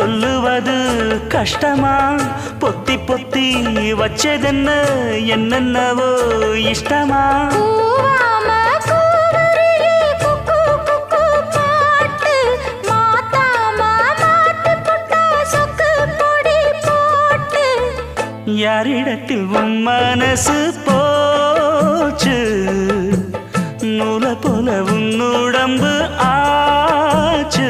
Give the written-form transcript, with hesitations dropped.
சொல்லுவது கஷ்டமா பொத்தி பொத்தி வச்சதென்ன என்னென்னவோ இஷ்டமா யாரிடத்தில் உன் மனசு போச்சு நூலை போல உன் உடம்பு ஆச்சு